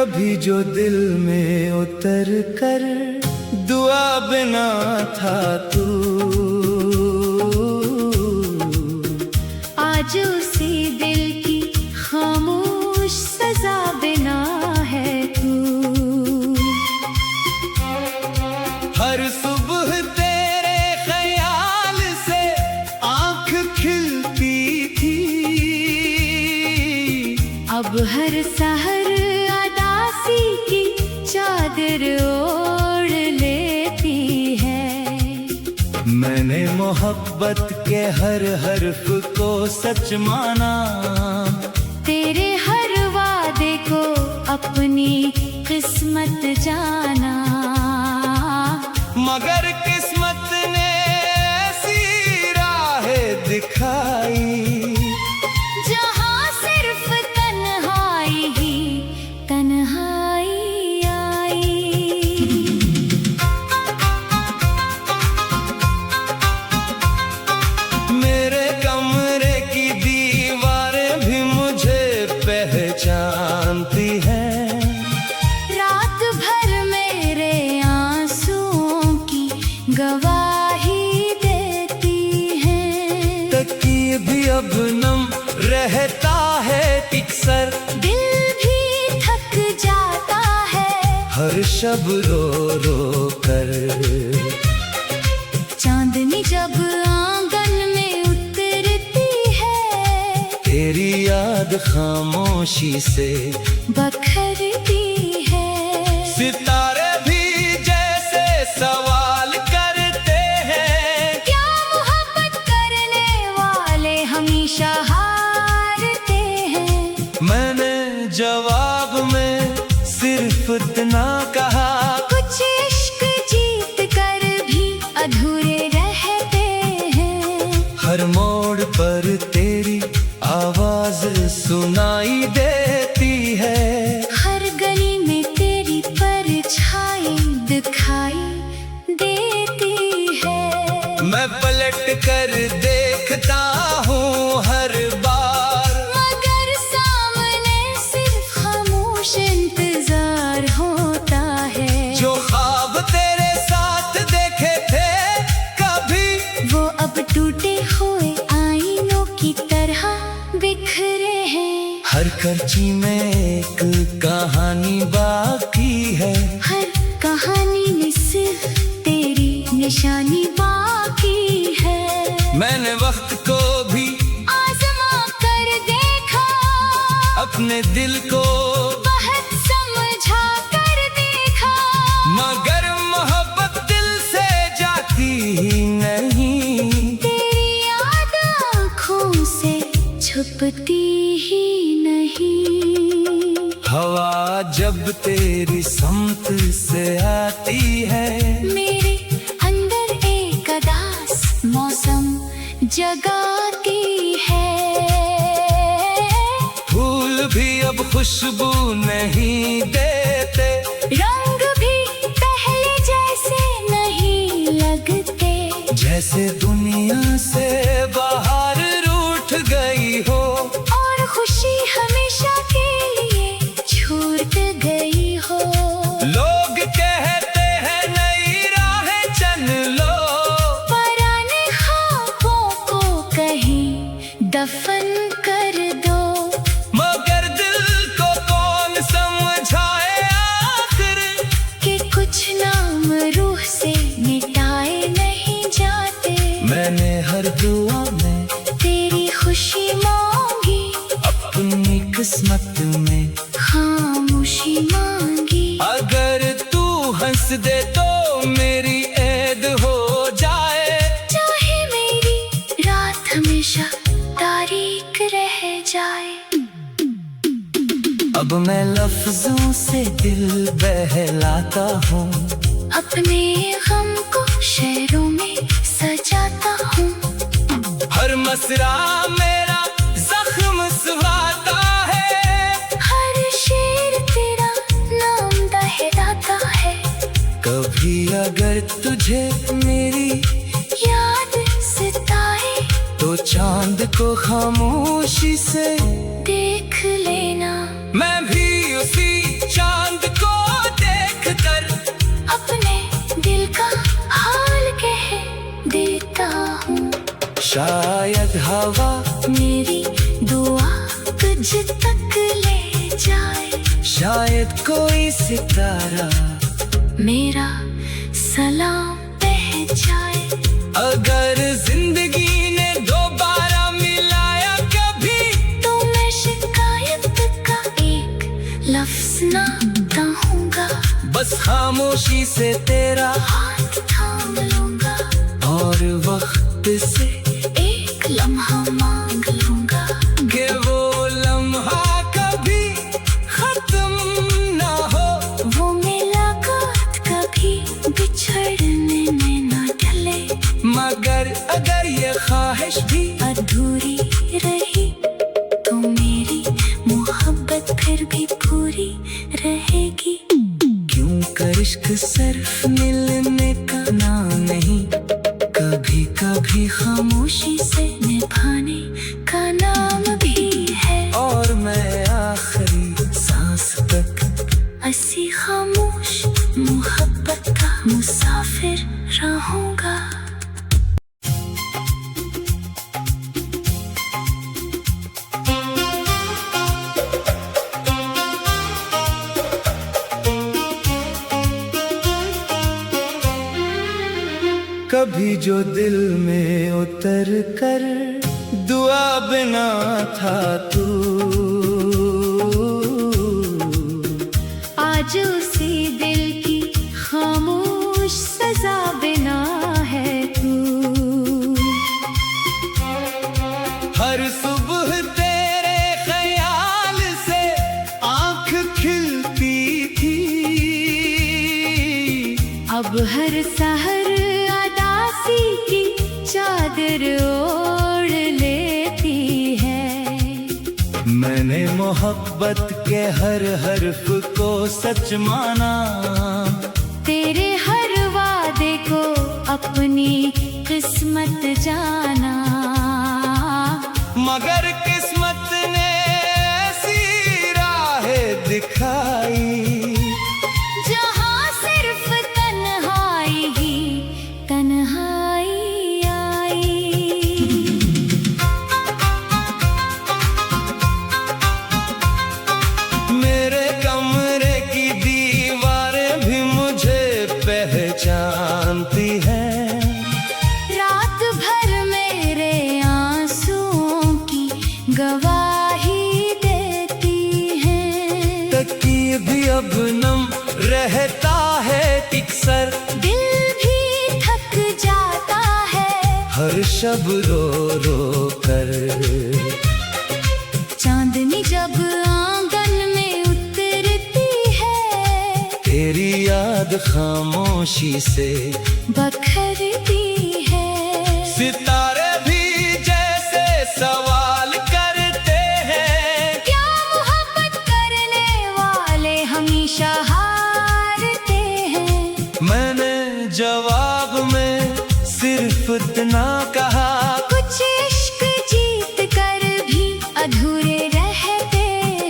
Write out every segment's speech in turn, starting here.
कभी जो दिल में उतर कर दुआ बिना था तू, आज उसी दिल की खामोश सजा बिना है तू। हर सुबह तेरे ख्याल से आँख खिलती थी, अब हर सहर अदासी की चादर ओढ़ लेती है। मैंने मोहब्बत के हर हर्फ को सच माना, तेरे हर वादे को अपनी किस्मत जाना। मगर किस्मत ने ऐसी राहें दिखाई जहाँ सिर्फ तन्हाई ही तन्हाई आई। मेरे कमरे की दीवारें भी मुझे पहचानती हैं, रात भर मेरे आंसुओं की गवाही देती हैं। तकिए भी अब नम रहता है अक्सर, दिल भी थक जाता है हर शब रो रो कर। चांदनी जब आंगन में उतरती है, तेरी याद खामोशी से बखरती है। सितारे भी जैसे सवाल करते हैं, क्या मोहब्बत करने वाले हमेशा हारते हैं। मैंने जवाब में सिर्फ इतना कहा, कुछ इश्क जीत कर भी अधूरे रहते हैं। हर मोड़ पर तेरी आवाज सुनाई देती है, हर गली में तेरी परछाई दिखाई देती है। मैं पलट कर देखता हूँ हर बार, मगर सामने सिर्फ खामोश इंतजार होता है। जो ख्वाब तेरे साथ देखे थे कभी, वो अब टूटे हुए आईनों की तरह बिखरे हैं। हर करची में एक कहानी बाकी है, हर कहानी में सिर्फ तेरी निशानी बाकी है। मैंने वक्त को भी आजमा कर देखा, अपने दिल को बहुत समझा कर देखा, मगर मोहब्बत दिल से जाती ही नहीं, तेरी याद आँखों से छुपती ही नहीं। हवा जब तेरी समत से आती है, मेरे अंदर एक अदास मौसम जगाती है। फूल भी अब खुशबू नहीं देते, रंग भी पहले जैसे नहीं लगते, जैसे दुनिया से बाहर रूठ गई हो, और खुशी हमेशा के लिए छूट गई हो। लोग कहते हैं नई राहें चल लो, पुराने ख्वाबों को कहीं दफन कर दो। मगर दिल को कौन समझाए आखिर, कि कुछ नाम रूह से मिटाए नहीं जाते। मैंने हर दुआ में तेरी खुशी मांगी, अपनी किस्मत में खामोशी मांगी। अगर तू हंस दे तो मेरी ऐद हो जाए, चाहे मेरी रात हमेशा तारीक रह जाए। अब मैं लफ्जों से दिल बहलाता हूँ, अपने गम को शेरों में सजाता हूँ। हर मसरा मेरा जख्म सुहाता है, हर शेर तेरा नाम दहराता है। कभी अगर तुझे मेरी याद सताए तो चांद को खामोशी से देख लेना। मैं भी उसी चांद शायद हवा मेरी दुआ तुझ तक ले जाए, शायद कोई सितारा मेरा सलाम पहुंचाए। अगर जिंदगी ने दोबारा मिलाया कभी, तो मैं शिकायत का एक लफ्ज ना कहूँगा, बस खामोशी से तेरा हाथ थाम लूँगा और वक्त से एक लम्हा मांग लूँगा। कि वो लम्हा कभी खत्म ना हो, वो मुलाकात कभी बिछड़ने में ना ढले, मगर अगर ये ख्वाहिश भी अधूरी रही तो मेरी मोहब्बत फिर भी पूरी रहेगी। क्यों कर इश्क सिर्फ मिलने का नाम नहीं, कभी कभी खामोशी से निभाने का नाम भी है। और मैं आखिरी सांस तक ऐसी खामोश मोहब्बत का मुसाफिर रहूंगा। कभी जो दिल में उतर कर दुआ बिना था तू, आज उसी दिल की खामोश सजा बिना है तू। हर सुबह तेरे ख्याल से आँख खिलती थी, अब हर सहर अदासी की चादर ओढ़ लेती है। मैंने मोहब्बत के हर हर्फ को सच माना, तेरे हर वादे को अपनी किस्मत जाना, मगर किस्मत ने ऐसी राहें दिखाई जहाँ सिर्फ तन्हाई ही तन्हाई आई। मेरे कमरे की दीवारें भी मुझे पहचानती हैं, रात भर मेरे आंसुओं की गवाही देती हैं। तकिए भी अब नम रहता है अक्सर, दिल भी थक जाता है हर शब रो रो कर। चांदनी जब आंगन में उतरती है, तेरी याद खामोशी से बखरती है। सितारे भी जैसे सवाल करते हैं, क्या मोहब्बत करने वाले हमेशा हारते हैं। मैंने जवाब में सिर्फ इतना कहा, कुछ इश्क जीत कर भी अधूरे रहते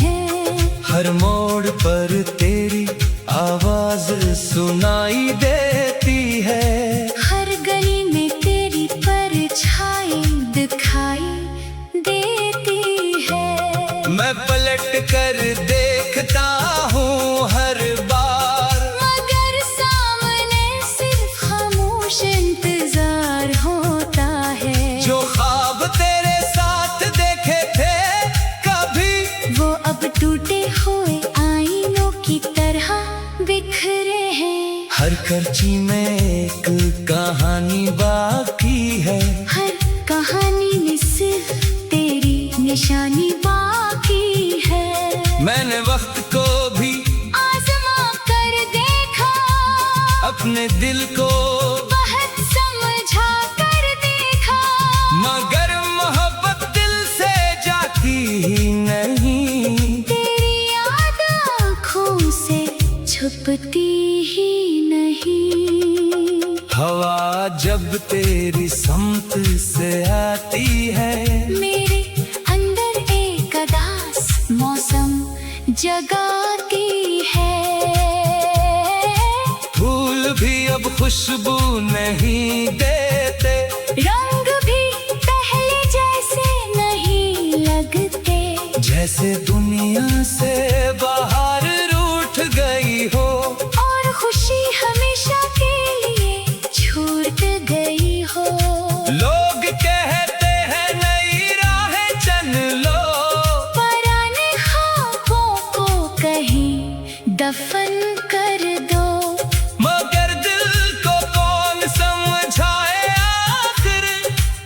हैं। हर मोड़ पर तेरी आवाज सुनाई देती है, हर गली में तेरी परछाई दिखाई देती है। मैं पलट कर देखता हूँ हर बार, मगर सामने सिर्फ खामोश इंतजार होता है। जो ख्वाब तेरे साथ देखे थे कभी, वो अब टूटे हुए आईनों की तरह बिखरे हैं। हर करची में एक कहानी बाकी है, हर कहानी में सिर्फ तेरी निशानी बाकी है। मैंने वक्त को भी आजमा कर देखा, अपने दिल को बहुत समझा कर देखा, मगर मोहब्बत दिल से जाती ही नहीं, तेरी याद आँखों से छुपती ही नहीं। हवा जब तेरी समत से आती है, मेरे अंदर एक अदास मौसम जगाती है। फूल भी अब खुशबू नहीं देते, रंग भी खुशी हमेशा के लिए छूट गई हो। लोग कहते हैं नई राहें चल लो, पुराने ख्वाबों को कहीं दफन कर दो। मगर दिल को कौन समझाए आखिर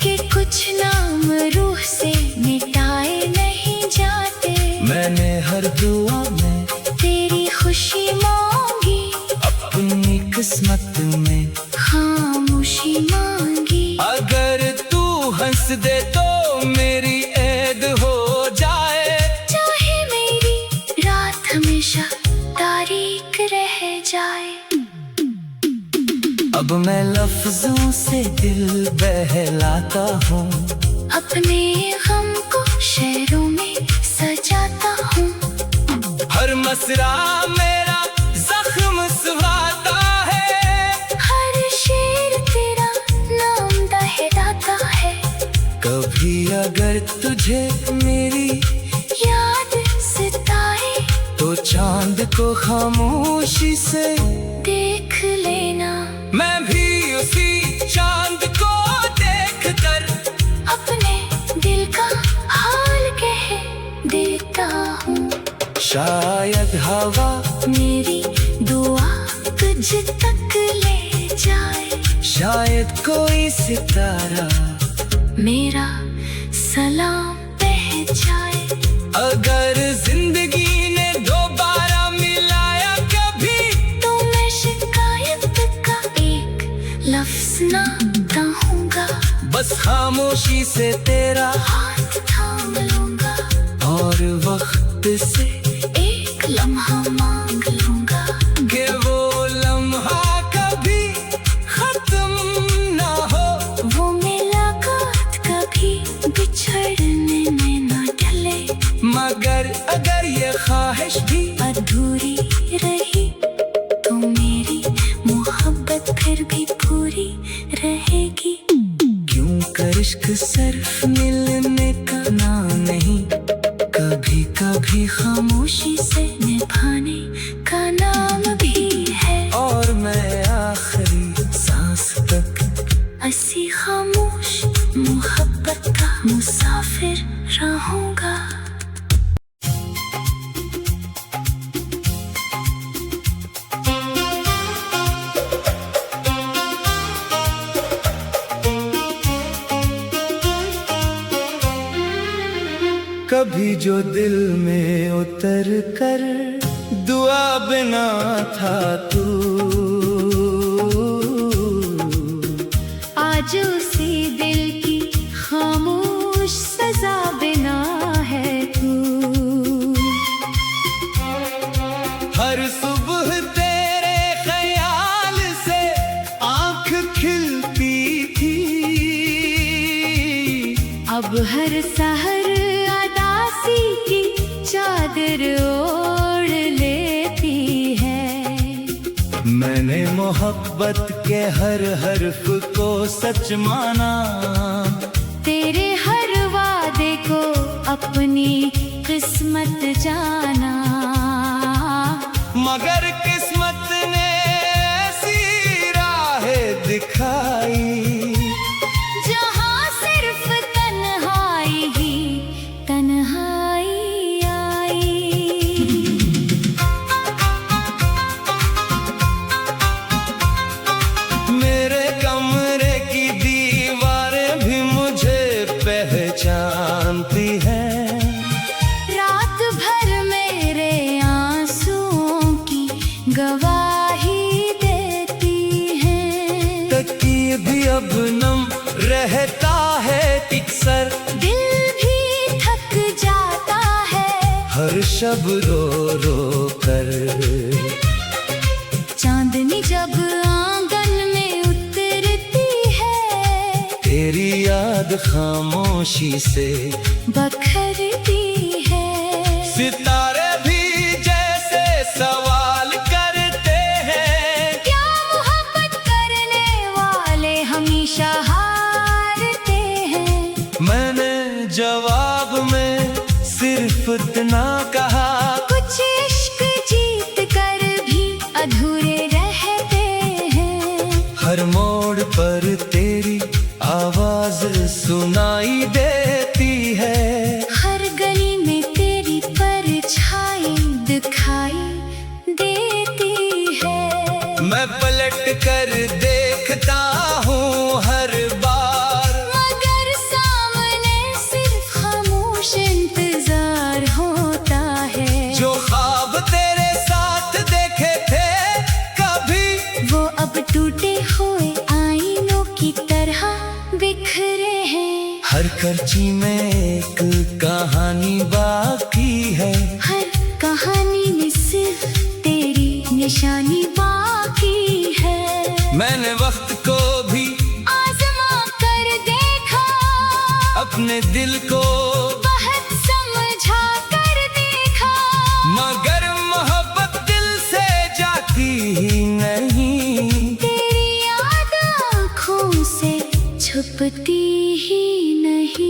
कि कुछ नाम रूह से मिटाए नहीं जाते। मैंने हर दुआ में तेरी खुशी मांगी, अपनी किस्मत में खामोशी मांगी। अगर तू हंस दे तो मेरी ऐद हो जाए, चाहे मेरी रात हमेशा तारीख रह जाए। अब मैं लफ्जों से दिल बहलाता हूँ, अपने गम को शेरों में सजाता हूँ। हर मसरा मेरा जख्म सुहाता है, हर शेर तेरा नाम दहराता है। कभी अगर तुझे मेरी याद सताए तो चांद को खामोशी से देख लेना। मैं भी उसी चांद को देख कर अपने दिल का हाल कह देता हूँ। शायद हवा मेरी दुआ तुझ तक ले जाए, शायद कोई सितारा मेरा सलाम पहुँचाए। अगर जिंदगी ने दोबारा मिलाया कभी तो मैं शिकायत का एक लफ्ज ना कहूँगा, बस खामोशी से तेरा हाथ थाम लूँगा और वक्त से एक लम्हा मांग लूँगा। कि वो लम्हा कभी खत्म ना हो, वो मुलाकात कभी बिछड़ने में ना ढले। मगर अगर ये ख्वाहिश भी अधूरी रही तो मेरी मोहब्बत फिर भी पूरी रहेगी। क्यों कर इश्क सिर्फ मिलने का नाम नहीं, कभी कभी खामोशी से निभाने का नाम भी है। और मैं आखिरी सांस तक ऐसी खामोश मोहब्बत का मुसाफिर रहूंगा। कभी जो दिल में उतर कर दुआ बिना था तू, आज उसी दिल की खामोश सजा बिना है तू। हर सुबह तेरे ख्याल से आंख खिलती थी, अब हर सहर अदासी की चादर ओढ़ लेती है। मैंने मोहब्बत के हर हर्फ को सच माना, तेरे हर वादे को अपनी किस्मत जाना। मगर किस्मत ने ऐसी राहें दिखाई जहाँ सिर्फ तन्हाई ही तन्हाई आई। मेरे कमरे की दीवारें भी मुझे पहचानती हैं, रात भर मेरे आंसुओं की गवाही देती हैं। तकिए भी अब नम रहता है अक्सर, दिल भी थक जाता है हर शब रो रो कर। चांदनी जब आंगन में उतरती है, तेरी याद खामोशी से बखरती है। सितारे भी जैसे सवाल करते हैं, क्या मोहब्बत करने वाले हमेशा हारते हैं। मैंने जवाब में सिर्फ इतना कहा, कुछ इश्क जीत कर भी अधूरे रह मैं पलट कर देखता हूँ हर बार, मगर सामने सिर्फ खामोश इंतजार होता है। जो ख्वाब तेरे साथ देखे थे कभी, वो अब टूटे हुए आईनों की तरह बिखरे हैं। हर करची में एक कहानी बाकी है, हर कहानी में सिर्फ तेरी निशानी बाकी है। मैंने वक्त को भी आजमा कर देखा, अपने दिल को बहुत समझा कर देखा, मगर मोहब्बत दिल से जाती ही नहीं। तेरी याद आँखों से छुपती ही नहीं।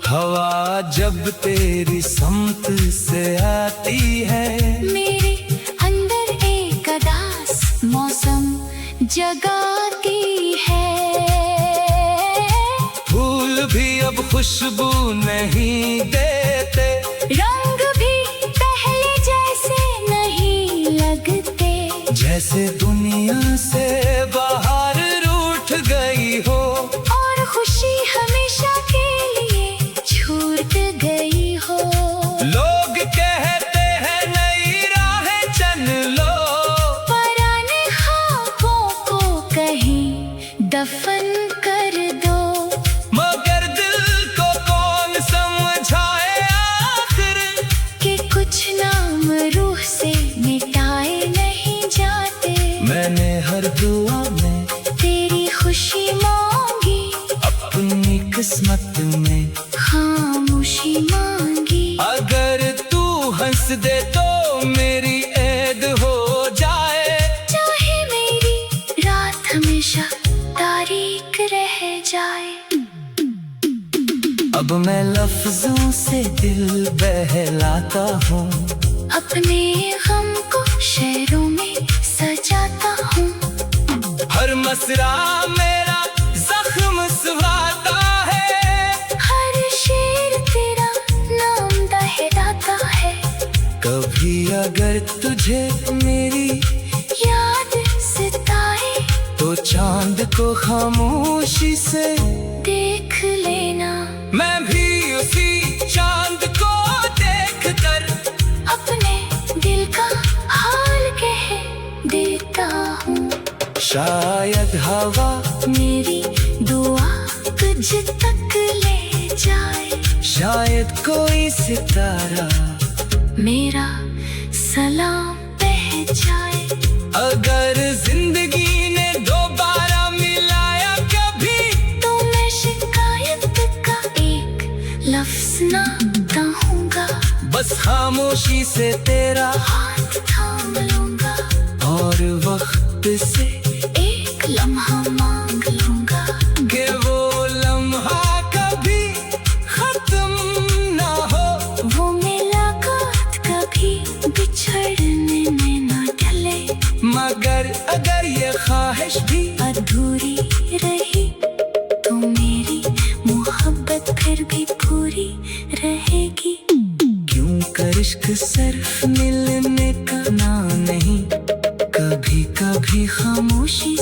हवा जब तेरी समत से आती है, मेरे अंदर एक अदास मौसम जगाती है। फूल भी अब खुशबू नहीं देते, रंग भी पहले जैसे नहीं लगते, जैसे दुनिया से बाहर रूठ गई हो, और खुशी हमेशा के लिए छूट गई हो। लोग कहते हैं नई राहें चल लो, पुराने ख्वाबों को कहीं दफन कर दो, मगर दिल को कौन समझाए आखिर, कि कुछ नाम रूह से मिटाए नहीं जाते। मैंने हर दुआ में तेरी खुशी मांगी, अपनी किस्मत में खामोशी मांगी। अगर तू हंस दे तो मेरी ऐद हो जाए, चाहे मेरी रात हमेशा तारीक रह जाए। अब मैं लफ्जों से दिल बहलाता हूँ, अपने गम को शेरों में सजाता हूँ, हर मसरा मेरा जख्म सुहाता है, हर शेर तेरा नाम दोहराता है। कभी अगर तुझे मेरी याद सताए तो चांद को खामोशी से देख लेना, मैं भी उसी चांद को देख कर अपने दिल का हाल कह देता हूँ। शायद हवा मेरी दुआ तुझ तक ले जाए, शायद कोई सितारा मेरा सलाम पहुँचाए। अगर जिंदगी ने दोबारा मिलाया कभी, तो मैं शिकायत का एक लफ्ज ना कहूँगा, बस खामोशी से तेरा हाथ थाम लूँगा, और वक्त से एक लम्हा मांग लूँगा, कि वो लम्हा कभी खत्म ना हो, वो मुलाकात कभी बिछड़ने में ना ढले। मगर अगर ये ख्वाहिश भी अधूरी रही तो मेरी मोहब्बत फिर भी पूरी रहेगी। क्यों कर इश्क सिर्फ मिलने का नाम नहीं, कभी कभी खामोशी